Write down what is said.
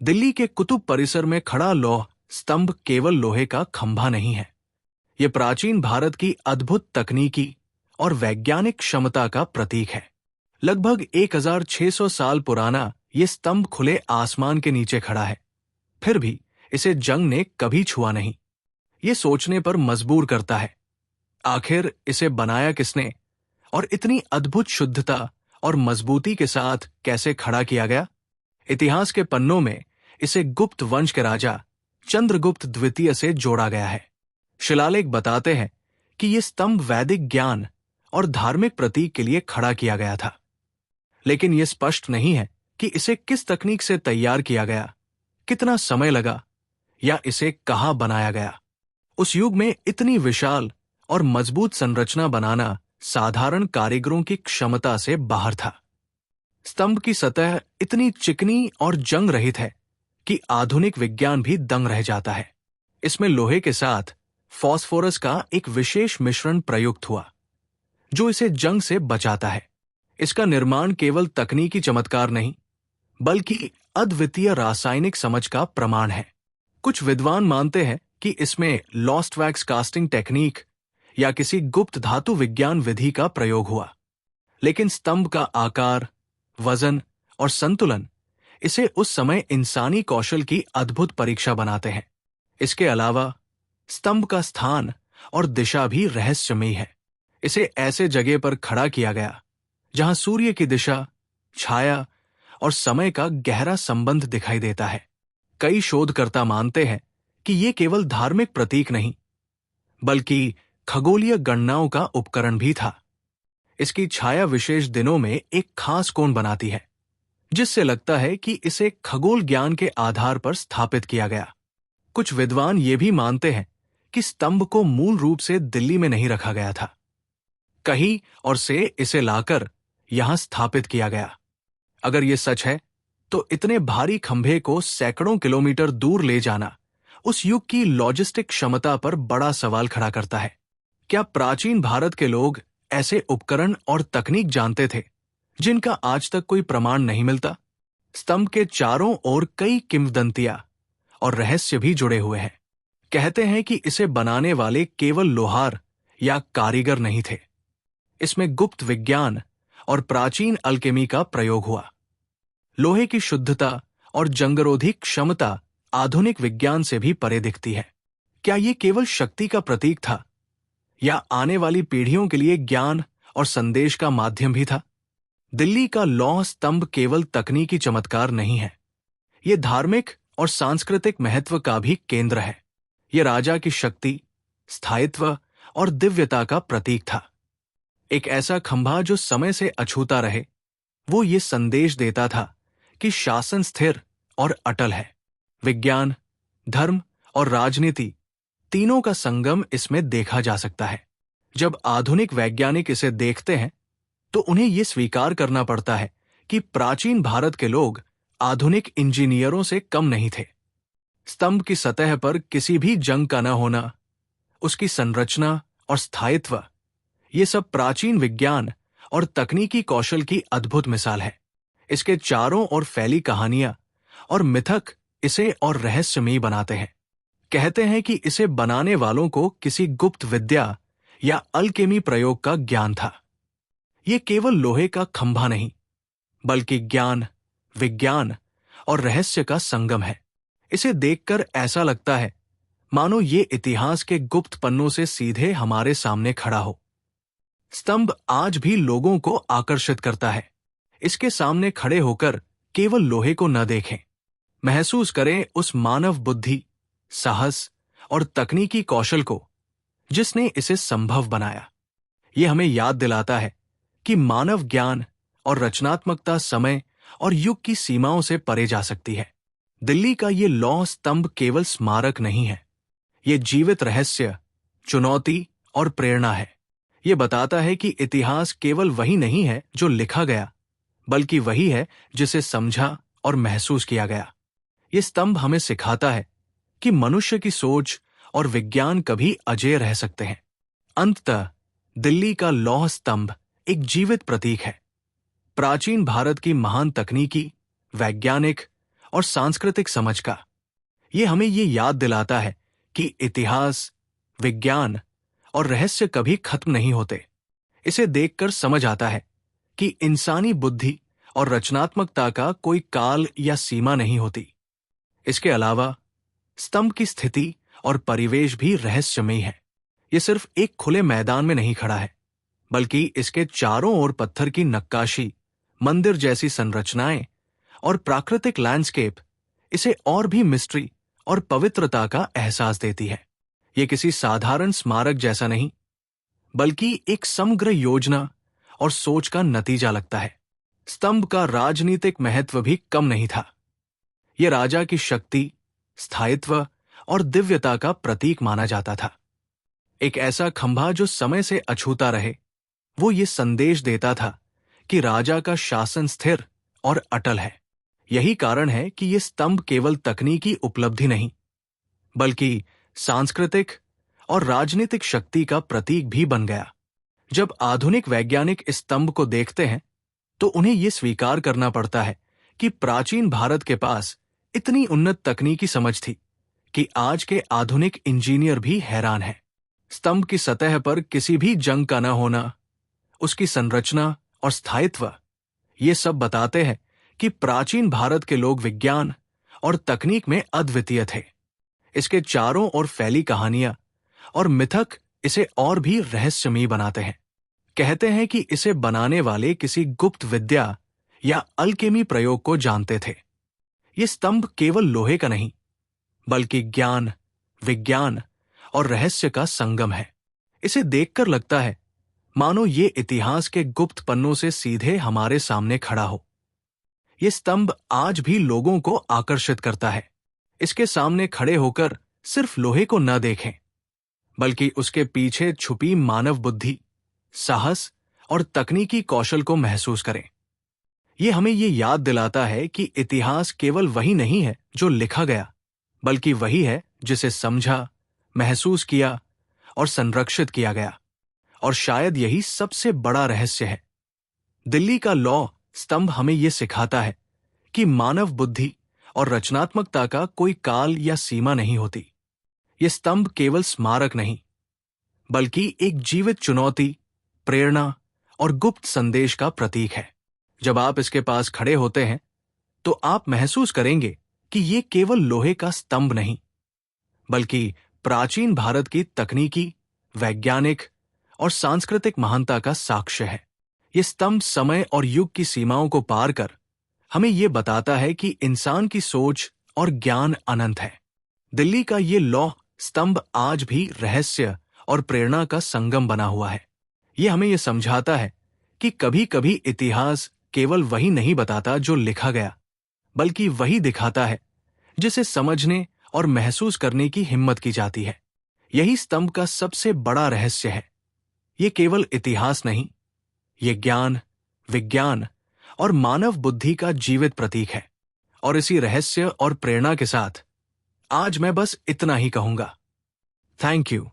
दिल्ली के कुतुब परिसर में खड़ा लौह स्तंभ केवल लोहे का खंभा नहीं है। ये प्राचीन भारत की अद्भुत तकनीकी और वैज्ञानिक क्षमता का प्रतीक है। लगभग 1600 साल पुराना ये स्तंभ खुले आसमान के नीचे खड़ा है, फिर भी इसे जंग ने कभी छुआ नहीं। ये सोचने पर मजबूर करता है, आखिर इसे बनाया किसने और इतनी अद्भुत शुद्धता और मजबूती के साथ कैसे खड़ा किया गया। इतिहास के पन्नों में इसे गुप्त वंश के राजा चंद्रगुप्त द्वितीय से जोड़ा गया है। शिलालेख बताते हैं कि यह स्तंभ वैदिक ज्ञान और धार्मिक प्रतीक के लिए खड़ा किया गया था, लेकिन यह स्पष्ट नहीं है कि इसे किस तकनीक से तैयार किया गया, कितना समय लगा या इसे कहां बनाया गया। उस युग में इतनी विशाल और मजबूत संरचना बनाना साधारण कारीगरों की क्षमता से बाहर था। स्तंभ की सतह इतनी चिकनी और जंग रहित है कि आधुनिक विज्ञान भी दंग रह जाता है। इसमें लोहे के साथ फास्फोरस का एक विशेष मिश्रण प्रयुक्त हुआ, जो इसे जंग से बचाता है। इसका निर्माण केवल तकनीकी चमत्कार नहीं, बल्कि अद्वितीय रासायनिक समझ का प्रमाण है। कुछ विद्वान मानते हैं कि इसमें लॉस्ट वैक्स कास्टिंग टेक्निक या किसी गुप्त धातु विज्ञान विधि का प्रयोग हुआ, लेकिन स्तंभ का आकार, वजन और संतुलन इसे उस समय इंसानी कौशल की अद्भुत परीक्षा बनाते हैं। इसके अलावा स्तंभ का स्थान और दिशा भी रहस्यमयी है। इसे ऐसे जगह पर खड़ा किया गया जहां सूर्य की दिशा, छाया और समय का गहरा संबंध दिखाई देता है। कई शोधकर्ता मानते हैं कि ये केवल धार्मिक प्रतीक नहीं, बल्कि खगोलीय गणनाओं का उपकरण भी था। इसकी छाया विशेष दिनों में एक खास कोण बनाती है, जिससे लगता है कि इसे खगोल ज्ञान के आधार पर स्थापित किया गया। कुछ विद्वान ये भी मानते हैं कि स्तंभ को मूल रूप से दिल्ली में नहीं रखा गया था, कहीं और से इसे लाकर यहां स्थापित किया गया। अगर ये सच है, तो इतने भारी खंभे को सैकड़ों किलोमीटर दूर ले जाना उस युग की लॉजिस्टिक क्षमता पर बड़ा सवाल खड़ा करता है। क्या प्राचीन भारत के लोग ऐसे उपकरण और तकनीक जानते थे जिनका आज तक कोई प्रमाण नहीं मिलता? स्तंभ के चारों ओर कई किंवदंतियां और रहस्य भी जुड़े हुए हैं। कहते हैं कि इसे बनाने वाले केवल लोहार या कारीगर नहीं थे। इसमें गुप्त विज्ञान और प्राचीन अल्केमी का प्रयोग हुआ। लोहे की शुद्धता और जंगरोधी क्षमता आधुनिक विज्ञान से भी परे दिखती है। क्या ये केवल शक्ति का प्रतीक था, या आने वाली पीढ़ियों के लिए ज्ञान और संदेश का माध्यम भी था? दिल्ली का लौह स्तंभ केवल तकनीकी चमत्कार नहीं है, ये धार्मिक और सांस्कृतिक महत्व का भी केंद्र है। ये राजा की शक्ति, स्थायित्व और दिव्यता का प्रतीक था। एक ऐसा खंभा जो समय से अछूता रहे। वो ये संदेश देता था कि शासन स्थिर और अटल है। विज्ञान, धर्म और राजनीति तीनों का संगम इसमें देखा जा सकता है। जब आधुनिक वैज्ञानिक इसे देखते हैं, तो उन्हें यह स्वीकार करना पड़ता है कि प्राचीन भारत के लोग आधुनिक इंजीनियरों से कम नहीं थे। स्तंभ की सतह पर किसी भी जंग का न होना, उसकी संरचना और स्थायित्व, ये सब प्राचीन विज्ञान और तकनीकी कौशल की अद्भुत मिसाल है। इसके चारों ओर फैली कहानियां और मिथक इसे और रहस्यमयी बनाते हैं। कहते हैं कि इसे बनाने वालों को किसी गुप्त विद्या या अल्केमी प्रयोग का ज्ञान था। ये केवल लोहे का खंभा नहीं, बल्कि ज्ञान, विज्ञान और रहस्य का संगम है। इसे देखकर ऐसा लगता है मानो ये इतिहास के गुप्त पन्नों से सीधे हमारे सामने खड़ा हो। स्तंभ आज भी लोगों को आकर्षित करता है। इसके सामने खड़े होकर केवल लोहे को न देखें, महसूस करें उस मानव बुद्धि, साहस और तकनीकी कौशल को जिसने इसे संभव बनाया। यह हमें याद दिलाता है कि मानव ज्ञान और रचनात्मकता समय और युग की सीमाओं से परे जा सकती है। दिल्ली का ये लौह स्तंभ केवल स्मारक नहीं है, ये जीवित रहस्य, चुनौती और प्रेरणा है। ये बताता है कि इतिहास केवल वही नहीं है जो लिखा गया, बल्कि वही है जिसे समझा और महसूस किया गया। ये स्तंभ हमें सिखाता है कि मनुष्य की सोच और विज्ञान कभी अजेय रह सकते हैं। अंततः दिल्ली का लौह स्तंभ एक जीवित प्रतीक है। प्राचीन भारत की महान तकनीकी, वैज्ञानिक और सांस्कृतिक समझ का। ये हमें ये याद दिलाता है कि इतिहास, विज्ञान और रहस्य कभी खत्म नहीं होते। इसे देखकर समझ आता है कि इंसानी बुद्धि और रचनात्मकता का कोई काल या सीमा नहीं होती। इसके अलावा स्तंभ की स्थिति और परिवेश भी रहस्यमयी है। ये सिर्फ एक खुले मैदान में नहीं खड़ा है, बल्कि इसके चारों ओर पत्थर की नक्काशी, मंदिर जैसी संरचनाएं और प्राकृतिक लैंडस्केप इसे और भी मिस्ट्री और पवित्रता का एहसास देती है। ये किसी साधारण स्मारक जैसा नहीं, बल्कि एक समग्र योजना और सोच का नतीजा लगता है। स्तंभ का राजनीतिक महत्व भी कम नहीं था। यह राजा की शक्ति, स्थायित्व और दिव्यता का प्रतीक माना जाता था। एक ऐसा खंभा जो समय से अछूता रहे, वो ये संदेश देता था कि राजा का शासन स्थिर और अटल है। यही कारण है कि ये स्तंभ केवल तकनीकी उपलब्धि नहीं, बल्कि सांस्कृतिक और राजनीतिक शक्ति का प्रतीक भी बन गया। जब आधुनिक वैज्ञानिक इस स्तंभ को देखते हैं, तो उन्हें यह स्वीकार करना पड़ता है कि प्राचीन भारत के पास इतनी उन्नत तकनीकी समझ थी कि आज के आधुनिक इंजीनियर भी हैरान हैं। स्तंभ की सतह पर किसी भी जंग का न होना, उसकी संरचना और स्थायित्व, ये सब बताते हैं कि प्राचीन भारत के लोग विज्ञान और तकनीक में अद्वितीय थे। इसके चारों ओर फैली कहानियां और मिथक इसे और भी रहस्यमयी बनाते हैं। कहते हैं कि इसे बनाने वाले किसी गुप्त विद्या या अल्केमी प्रयोग को जानते थे। ये स्तंभ केवल लोहे का नहीं, बल्कि ज्ञान, विज्ञान और रहस्य का संगम है। इसे देखकर लगता है मानो ये इतिहास के गुप्त पन्नों से सीधे हमारे सामने खड़ा हो। ये स्तंभ आज भी लोगों को आकर्षित करता है। इसके सामने खड़े होकर सिर्फ लोहे को न देखें, बल्कि उसके पीछे छुपी मानव बुद्धि, साहस और तकनीकी कौशल को महसूस करें। ये हमें ये याद दिलाता है कि इतिहास केवल वही नहीं है जो लिखा गया, बल्कि वही है जिसे समझा, महसूस किया और संरक्षित किया गया। और शायद यही सबसे बड़ा रहस्य है। दिल्ली का लौह स्तंभ हमें यह सिखाता है कि मानव बुद्धि और रचनात्मकता का कोई काल या सीमा नहीं होती। यह स्तंभ केवल स्मारक नहीं, बल्कि एक जीवित चुनौती, प्रेरणा और गुप्त संदेश का प्रतीक है। जब आप इसके पास खड़े होते हैं, तो आप महसूस करेंगे कि यह केवल लोहे का स्तंभ नहीं, बल्कि प्राचीन भारत की तकनीकी, वैज्ञानिक और सांस्कृतिक महानता का साक्ष्य है। यह स्तंभ समय और युग की सीमाओं को पार कर हमें यह बताता है कि इंसान की सोच और ज्ञान अनंत है। दिल्ली का ये लौह स्तंभ आज भी रहस्य और प्रेरणा का संगम बना हुआ है। यह हमें यह समझाता है कि कभी-कभी इतिहास केवल वही नहीं बताता जो लिखा गया, बल्कि वही दिखाता है जिसे समझने और महसूस करने की हिम्मत की जाती है। यही स्तंभ का सबसे बड़ा रहस्य है। ये केवल इतिहास नहीं, ये ज्ञान, विज्ञान और मानव बुद्धि का जीवित प्रतीक है। और इसी रहस्य और प्रेरणा के साथ आज मैं बस इतना ही कहूंगा। Thank you.